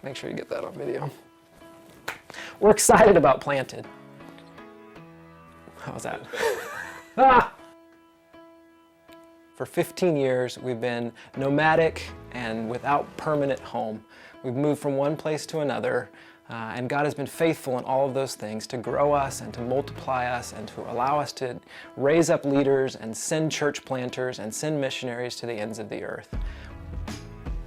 Make sure you get that on video. We're excited about Planted. How's that? Ah! For 15 years, we've been nomadic and without permanent home. We've moved from one place to another, and God has been faithful in all of those things to grow us and to multiply us and to allow us to raise up leaders and send church planters and send missionaries to the ends of the earth.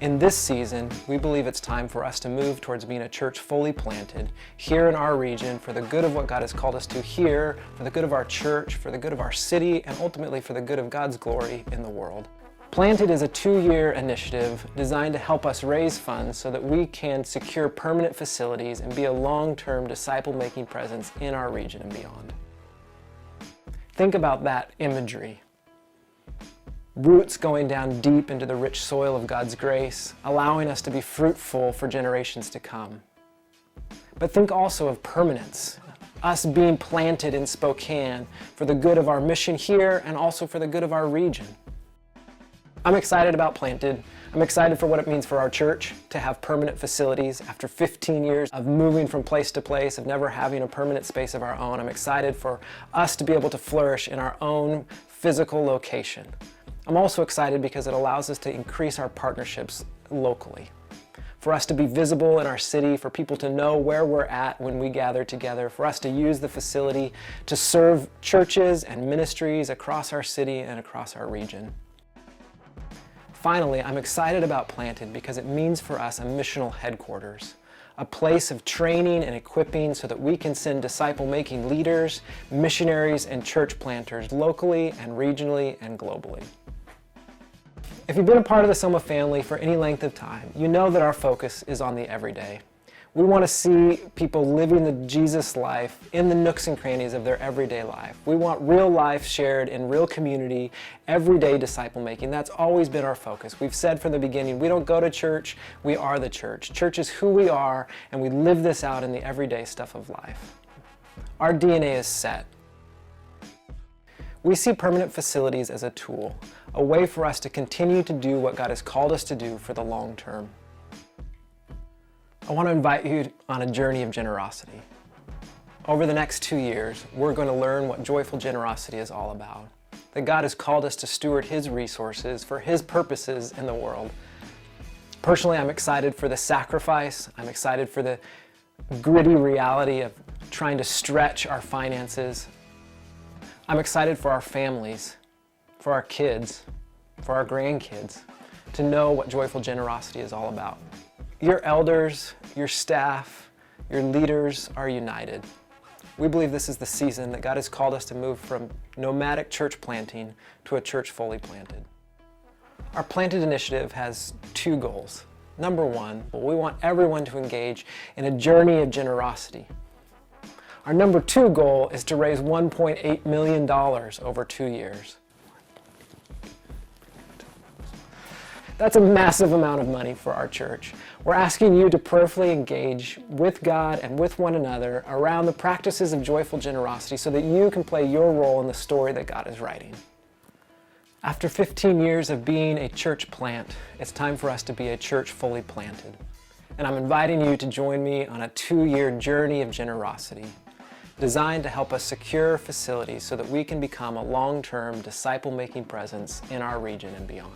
In this season, we believe it's time for us to move towards being a church fully planted here in our region for the good of what God has called us to here, for the good of our church, for the good of our city, and ultimately for the good of God's glory in the world. Planted is a 2-year initiative designed to help us raise funds so that we can secure permanent facilities and be a long-term disciple-making presence in our region and beyond. Think about that imagery. Roots going down deep into the rich soil of God's grace, allowing us to be fruitful for generations to come. But think also of permanence, us being planted in Spokane for the good of our mission here and also for the good of our region. I'm excited about Planted. I'm excited for what it means for our church to have permanent facilities after 15 years of moving from place to place, of never having a permanent space of our own. I'm excited for us to be able to flourish in our own physical location. I'm also excited because it allows us to increase our partnerships locally, for us to be visible in our city, for people to know where we're at when we gather together, for us to use the facility to serve churches and ministries across our city and across our region. Finally, I'm excited about Planted because it means for us a missional headquarters, a place of training and equipping so that we can send disciple-making leaders, missionaries, and church planters locally and regionally and globally. If you've been a part of the Soma family for any length of time, you know that our focus is on the everyday. We want to see people living the Jesus life in the nooks and crannies of their everyday life. We want real life shared in real community, everyday disciple making. That's always been our focus. We've said from the beginning, we don't go to church, we are the church. Church is who we are, and we live this out in the everyday stuff of life. Our DNA is set. We see permanent facilities as a tool, a way for us to continue to do what God has called us to do for the long term. I want to invite you on a journey of generosity. Over the next 2 years, we're going to learn what joyful generosity is all about. That God has called us to steward His resources for His purposes in the world. Personally, I'm excited for the sacrifice. I'm excited for the gritty reality of trying to stretch our finances. I'm excited for our families, for our kids, for our grandkids, to know what joyful generosity is all about. Your elders, your staff, your leaders are united. We believe this is the season that God has called us to move from nomadic church planting to a church fully planted. Our Planted initiative has 2 goals. Number 1, we want everyone to engage in a journey of generosity. Our number 2 goal is to raise $1.8 million over 2 years. That's a massive amount of money for our church. We're asking you to prayerfully engage with God and with one another around the practices of joyful generosity so that you can play your role in the story that God is writing. After 15 years of being a church plant, it's time for us to be a church fully planted. And I'm inviting you to join me on a 2-year journey of generosity, designed to help us secure facilities so that we can become a long-term disciple-making presence in our region and beyond.